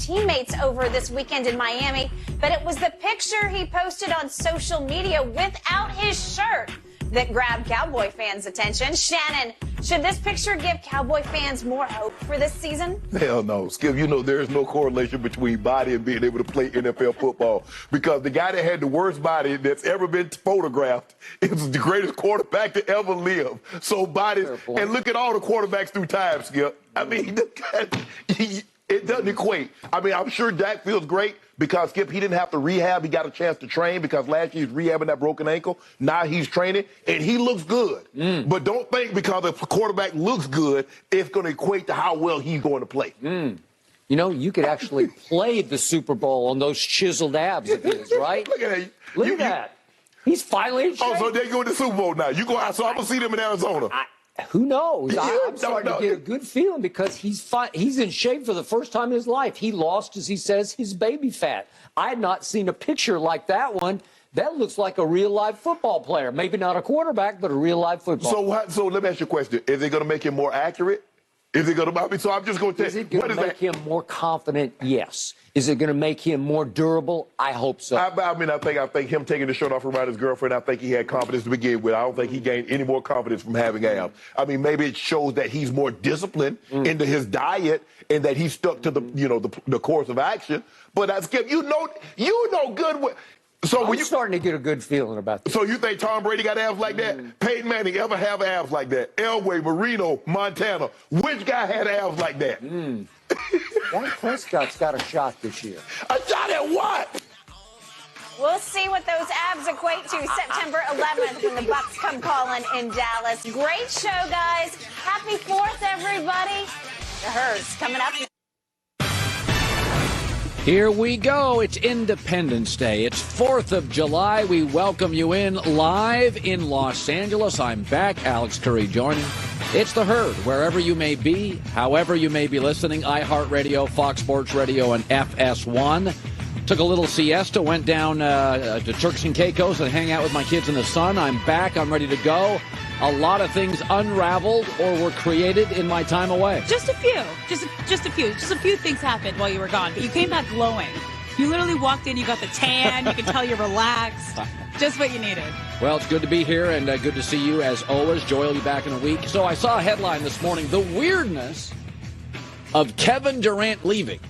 teammates over this weekend in Miami, but it was the picture he posted on social media without his shirt that grabbed Cowboy fans' attention. Shannon, should this picture give Cowboy fans more hope for this season? Hell no. Skip, you know there is no correlation between body and being able to play NFL football, because the guy that had the worst body that's ever been photographed is the greatest quarterback to ever live. So bodies, and look at all the quarterbacks through time, Skip. I mean, it doesn't equate. I mean, I'm sure Dak feels great because, Skip, he didn't have to rehab. He got a chance to train because last year he was rehabbing that broken ankle. Now he's training, and he looks good. But don't think because a quarterback looks good, it's going to equate to how well he's going to play. You know, you could actually play the Super Bowl on those chiseled abs of his, right? Look at that. Look at that. He's finally in shape. Oh, so they go to the Super Bowl now. So I'm going to see them in Arizona. Who knows? I'm starting to get a good feeling because he's in shape for the first time in his life. He lost, as he says, his baby fat. I had not seen a picture like that one. That looks like a real-life football player. Maybe not a quarterback, but a real-life football player. So let me ask you a question. Is it going to make him more accurate? Is it going to? So I'm just going to tell you. Is it going to make him more confident? Yes. Is it going to make him more durable? I hope so. I think him taking the shirt off around his girlfriend, I think he had confidence to begin with. I don't think he gained any more confidence from having abs. I mean, maybe it shows that he's more disciplined into his diet and that he stuck to the course of action. But that's Skip, you know good. So I'm starting to get a good feeling about this. So you think Tom Brady got abs like that? Peyton Manning ever have abs like that? Elway, Marino, Montana. Which guy had abs like that? Dak Prescott's got a shot this year. A shot at what? We'll see what those abs equate to September 11th when the Bucs come calling in Dallas. Great show, guys. Happy 4th, everybody. The Herd's coming up. Here we go. It's Independence Day. It's 4th of July. We welcome you in live in Los Angeles. I'm back. Alex Curry joining. It's The Herd, wherever you may be, however you may be listening, iHeartRadio, Fox Sports Radio, and FS1. Took a little siesta, went down to Turks and Caicos and hang out with my kids in the sun. I'm back. I'm ready to go. A lot of things unraveled or were created in my time away. Just a few. Just a few. Just a few things happened while you were gone, but you came back glowing. You literally walked in, you got the tan, you can tell you're relaxed. Just what you needed. Well, it's good to be here and good to see you as always. Joy will be back in a week. So I saw a headline this morning, the weirdness of Kevin Durant leaving.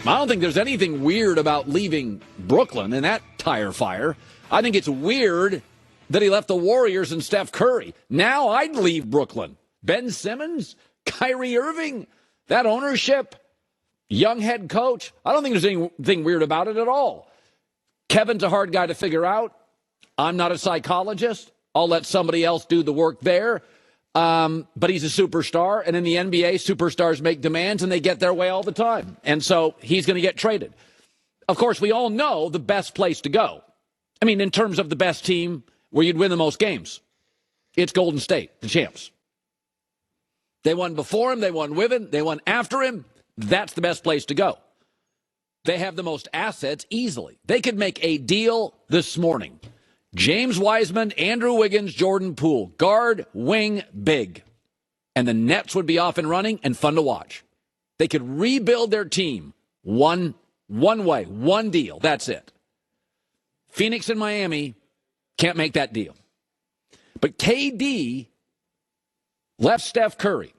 I don't think there's anything weird about leaving Brooklyn in that tire fire. I think it's weird that he left the Warriors and Steph Curry. Now I'd leave Brooklyn. Ben Simmons, Kyrie Irving, that ownership, young head coach. I don't think there's anything weird about it at all. Kevin's a hard guy to figure out. I'm not a psychologist. I'll let somebody else do the work there. But he's a superstar, and in the NBA, superstars make demands, and they get their way all the time. And so he's going to get traded. Of course, we all know the best place to go. I mean, in terms of the best team where you'd win the most games, it's Golden State, the champs. They won before him. They won with him. They won after him. That's the best place to go. They have the most assets easily. They could make a deal this morning. James Wiseman, Andrew Wiggins, Jordan Poole, guard, wing, big. And the Nets would be off and running and fun to watch. They could rebuild their team one way, one deal. That's it. Phoenix and Miami can't make that deal. But KD left Steph Curry.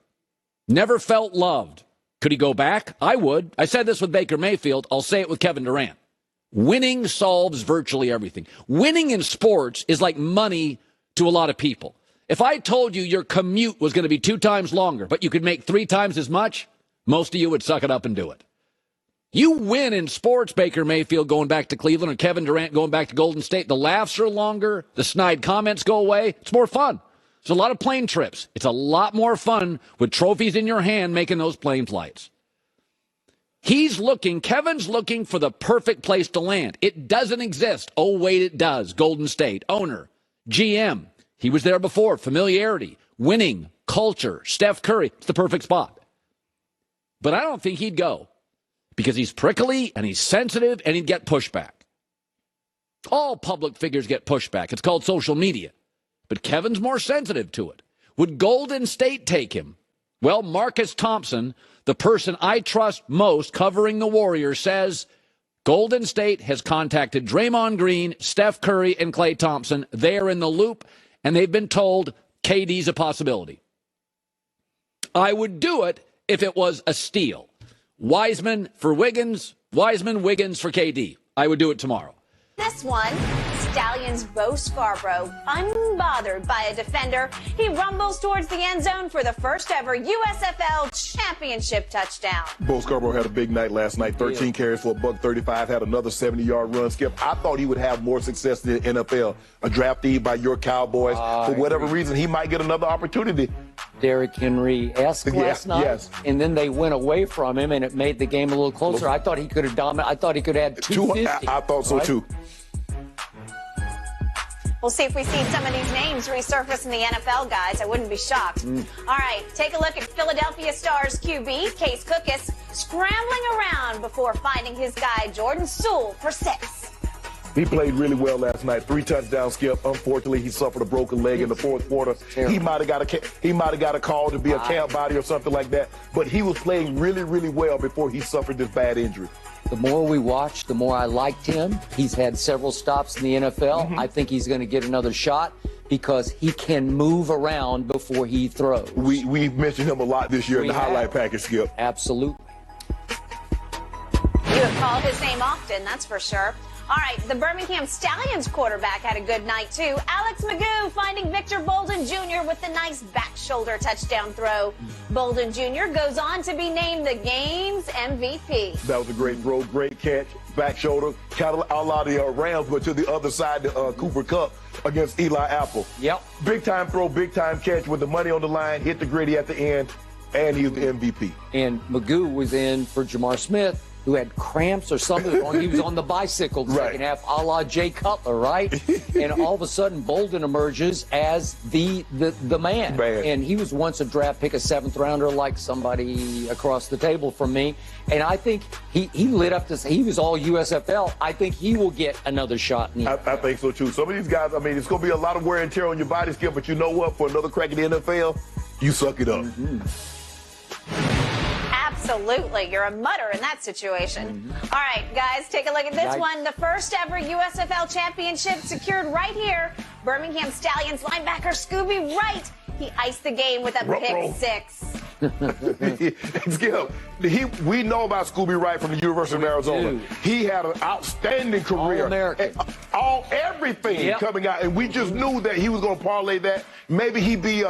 Never felt loved. Could he go back? I would. I said this with Baker Mayfield. I'll say it with Kevin Durant. Winning solves virtually everything. Winning in sports is like money to a lot of people. If I told you your commute was going to be 2 times longer, but you could make 3 times as much, most of you would suck it up and do it. You win in sports, Baker Mayfield going back to Cleveland or Kevin Durant going back to Golden State. The laughs are longer. The snide comments go away. It's more fun. It's a lot of plane trips. It's a lot more fun with trophies in your hand making those plane flights. Kevin's looking for the perfect place to land. It doesn't exist. Oh, wait, it does. Golden State, owner, GM. He was there before. Familiarity, winning, culture, Steph Curry. It's the perfect spot. But I don't think he'd go because he's prickly and he's sensitive and he'd get pushback. All public figures get pushback. It's called social media. But Kevin's more sensitive to it. Would Golden State take him? Well, Marcus Thompson, The person I trust most covering the Warriors says Golden State has contacted Draymond Green, Steph Curry, and Klay Thompson. They're in the loop, and they've been told KD's a possibility. I would do it if it was a steal. Wiseman for Wiggins, Wiggins for KD. I would do it tomorrow. This one, Stallions' Bo Scarborough, unbothered by a defender. He rumbles towards the end zone for the first ever USFL championship touchdown. Bo Scarborough had a big night last night. 13 carries for $135, had another 70-yard run. Skip, I thought he would have more success in the NFL. A draftee by your Cowboys. For whatever reason, he might get another opportunity. Derrick Henry-esque last night, yes. And then they went away from him, and it made the game a little closer. I thought he could have dominated. I thought he could have had 250. I thought so, too. We'll see if we see some of these names resurface in the NFL, guys. I wouldn't be shocked. All right, take a look at Philadelphia Stars QB, Case Cookus, scrambling around before finding his guy, Jordan Sewell, for 6. He played really well last night. 3 touchdowns, Skip. Unfortunately, he suffered a broken leg in the fourth quarter. He might have got a call to be a camp body or something like that. But he was playing really, really well before he suffered this bad injury. The more we watched, the more I liked him. He's had several stops in the NFL. I think he's going to get another shot because he can move around before he throws. We've mentioned him a lot this year in the highlight package, Skip. Absolutely. You have called his name often, that's for sure. All right, the Birmingham Stallions quarterback had a good night, too. Alex Magoo finding Victor Bolden Jr. with the nice back shoulder touchdown throw. Bolden Jr. goes on to be named the game's MVP. That was a great throw, great catch, back shoulder, kind of a lot of the Rams, but to the other side, Cooper Kupp against Eli Apple. Yep. Big time throw, big time catch with the money on the line, hit the gritty at the end, and he was the MVP. And Magoo was in for Jamar Smith, who had cramps or something. He was on the bicycle the second half, a la Jay Cutler, right? And all of a sudden, Bolden emerges as the man. And he was once a draft pick, a 7th rounder, like somebody across the table from me. And I think he lit up this. He was all USFL. I think he will get another shot. I think so, too. Some of these guys, I mean, it's going to be a lot of wear and tear on your body, Skip, but you know what? For another crack at the NFL, you suck it up. Absolutely. You're a mutter in that situation. All right, guys, take a look at this one. The first ever USFL championship secured right here. Birmingham Stallions linebacker Scooby Wright. He iced the game with a pick 6. Skip, we know about Scooby Wright from the University of Arizona. He had an outstanding career. All-American. Everything coming out. And we just knew that he was going to parlay that. Maybe he'd be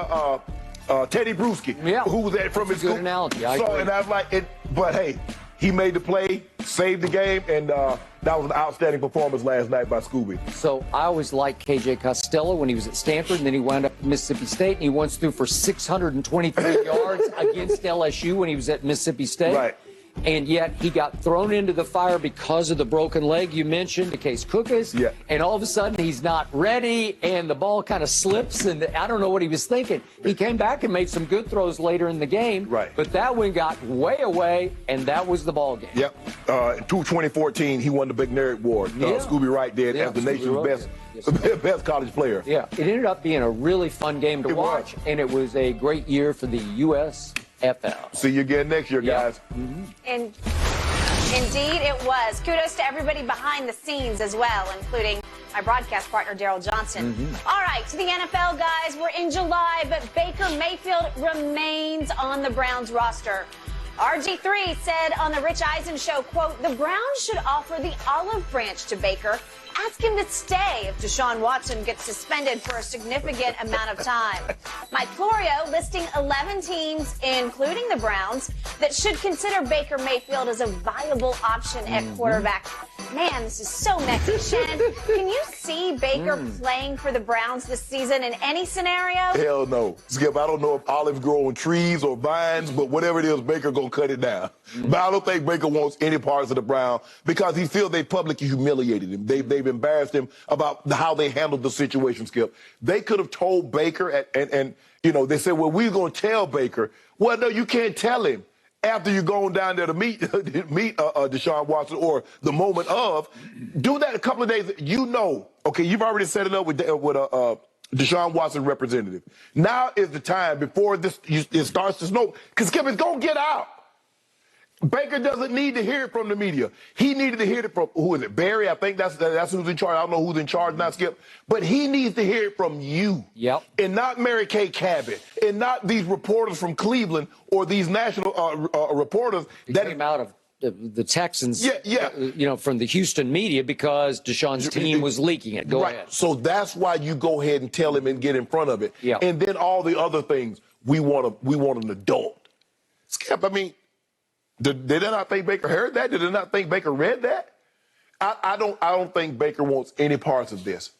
Teddy Bruschi, who was from his school. Good analogy. And I was like, but hey, he made the play, saved the game, and that was an outstanding performance last night by Scooby. So I always liked KJ Costello when he was at Stanford, and then he wound up at Mississippi State, and he once threw for 623 yards against LSU when he was at Mississippi State. Right. And yet he got thrown into the fire because of the broken leg you mentioned, the Case Cookus. Yeah. And all of a sudden he's not ready, and the ball kind of slips, and I don't know what he was thinking. He came back and made some good throws later in the game. Right. But that one got way away, and that was the ball game. Yep. In 2014, he won the Big Nerd Award. Scooby Wright did as the nation's best college player. Yeah. It ended up being a really fun game to watch, and it was a great year for the USFL. See you again next year, guys. And indeed it was. Kudos to everybody behind the scenes as well, including my broadcast partner, Daryl Johnson. All right, to the NFL, guys. We're in July, but Baker Mayfield remains on the Browns roster. RG3 said on the Rich Eisen show, quote, the Browns should offer the olive branch to Baker. Ask him to stay if Deshaun Watson gets suspended for a significant amount of time. Mike Florio listing 11 teams, including the Browns, that should consider Baker Mayfield as a viable option at quarterback. Man, this is so messy. Shannon, can you see Baker playing for the Browns this season in any scenario? Hell no. Skip, I don't know if olives grow on trees or vines, but whatever it is, Baker going to cut it down. But I don't think Baker wants any parts of the Browns because he feels they publicly humiliated him. They've embarrassed him about how they handled the situation, Skip. They could have told Baker, and you know, they said, well, we're going to tell Baker. Well, no, you can't tell him. After you're going down there to meet Deshaun Watson or the moment of, do that a couple of days. You know, okay, you've already set it up with a Deshaun Watson representative. Now is the time before it starts to snow, because Skip, it's going to get out. Baker doesn't need to hear it from the media. He needed to hear it from, who is it, Barry? I think that's who's in charge. I don't know who's in charge now, Skip. But he needs to hear it from you. Yep. And not Mary Kay Cabot. And not these reporters from Cleveland or these national reporters that came out of the Texans, yeah. From the Houston media because Deshaun's team was leaking it. Go ahead. So that's why you go ahead and tell him and get in front of it. Yeah. And then all the other things, we want an adult. Skip, I mean, did they not think Baker heard that? Did they not think Baker read that? I don't think Baker wants any parts of this.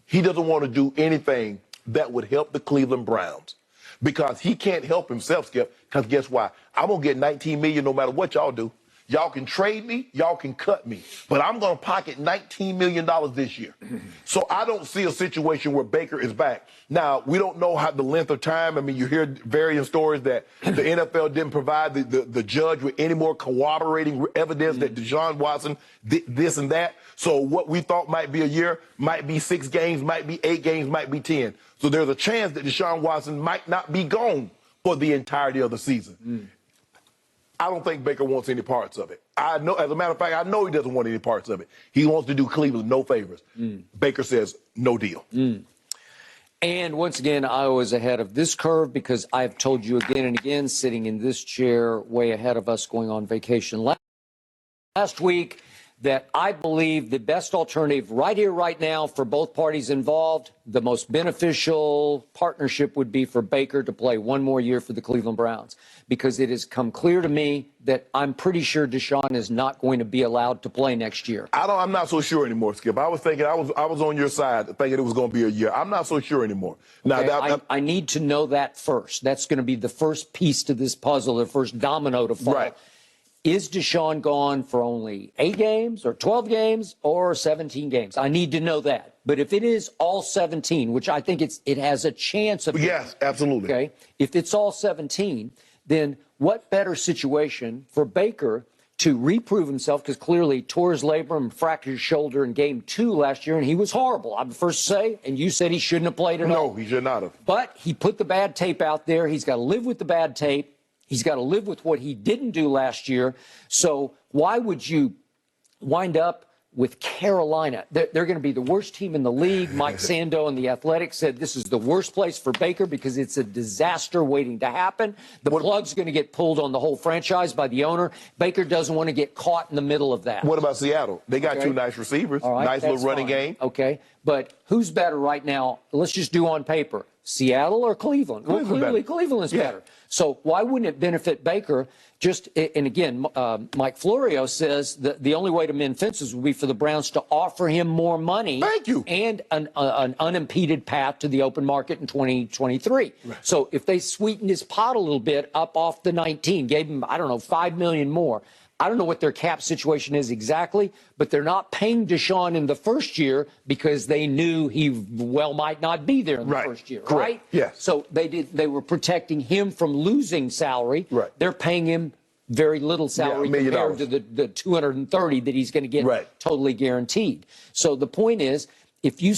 He doesn't want to do anything that would help the Cleveland Browns because he can't help himself, Skip, because guess why? I'm going to get $19 million no matter what y'all do. Y'all can trade me, y'all can cut me, but I'm going to pocket $19 million this year. So I don't see a situation where Baker is back. Now, we don't know how the length of time. I mean, you hear varying stories that the NFL didn't provide the judge with any more corroborating evidence that Deshaun Watson did this and that. So what we thought might be a year might be 6 games, might be 8 games, might be 10. So there's a chance that Deshaun Watson might not be gone for the entirety of the season. I don't think Baker wants any parts of it. I know, as a matter of fact, I know he doesn't want any parts of it. He wants to do Cleveland no favors. Baker says no deal. And once again, I was ahead of this curve because I've told you again and again, sitting in this chair way ahead of us going on vacation last week, that I believe the best alternative right here, right now, for both parties involved, the most beneficial partnership would be for Baker to play one more year for the Cleveland Browns, because it has come clear to me that I'm pretty sure Deshaun is not going to be allowed to play next year. I'm not so sure anymore, Skip. I was thinking, I was on your side, thinking it was going to be a year. I'm not so sure anymore. Now, okay, I need to know that first. That's going to be the first piece to this puzzle, the first domino to fall. Right. Is Deshaun gone for only 8 games or 12 games or 17 games? I need to know that. But if it is all 17, which I think it has a chance of. Yes, absolutely. Okay. If it's all 17, then what better situation for Baker to reprove himself, because clearly tore his labrum, fractured his shoulder in game 2 last year, and he was horrible. I'm the first to say, and you said he shouldn't have played at all. No, he should not have. But he put the bad tape out there. He's got to live with the bad tape. He's got to live with what he didn't do last year. So why would you wind up with Carolina? They're going to be the worst team in the league. Mike Sando and the Athletic said this is the worst place for Baker because it's a disaster waiting to happen. The plug's going to get pulled on the whole franchise by the owner. Baker doesn't want to get caught in the middle of that. What about Seattle? They got 2 nice receivers, right, nice little running game. Okay, but who's better right now? Let's just do on paper. Seattle or Cleveland? Well, clearly Cleveland's better. So why wouldn't it benefit Baker? And again, Mike Florio says that the only way to mend fences would be for the Browns to offer him more money. Thank you. And an unimpeded path to the open market in 2023. Right. So if they sweetened his pot a little bit up off the 19, gave him, I don't know, $5 million more. I don't know what their cap situation is exactly, but they're not paying Deshaun in the first year because they knew he might not be there in the first year, Correct. right? Yes. So they were protecting him from losing salary. Right. They're paying him very little salary compared to the 230 that he's going to get totally guaranteed. So the point is, if you